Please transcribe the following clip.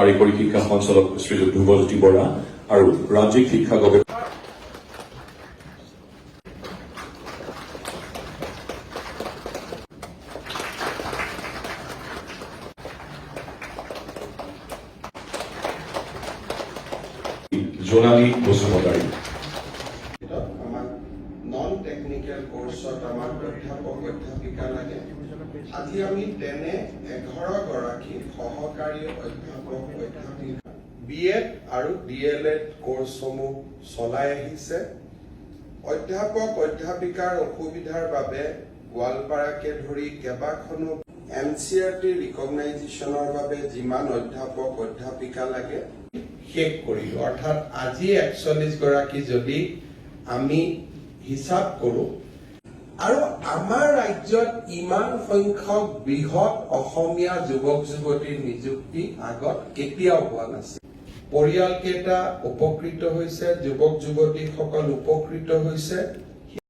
কাৰিকৰী শিক্ষা সঞ্চালক শ্ৰীযুত ধ্ৰুৱজ্যোতি বৰা আৰু ৰাজ্যিক শিক্ষা গৱেষণা জোনালী বসুমতাৰী নন টেকনিক্যাল কোৰ্সত আমাৰ অধ্যাপক অধ্যাপিকা লাগে আজি আমি তেনে 11 গৰাকী সহকাৰী অধ্যাপক অধ্যাপিকা বিএড আৰু ডিএলএড কোৰ্সসমূহ চলাই আহিছে অধ্যাপক অধ্যাপিকাৰ অসুবিধাৰ বাবে গোৱালপাৰাকে ধৰি কেবাখনো এনসিআৰটি ৰিকগনাইজেশ্যনৰ বাবে যিমান অধ্যাপক অধ্যাপিকা লাগে শেষ কৰিলো অৰ্থাৎ আজি 41 গৰাকী যদি আমি হিসাব কৰো আৰু আমাৰ ৰাজ্যত ইমান সংখ্যক বৃহৎ অসমীয়া যুৱক যুৱতীৰ নিযুক্তি আগত কেতিয়াও হোৱা নাছিল পৰিয়ালকেইটা উপকৃত হৈছে যুৱক যুৱতীসকল উপকৃত হৈছে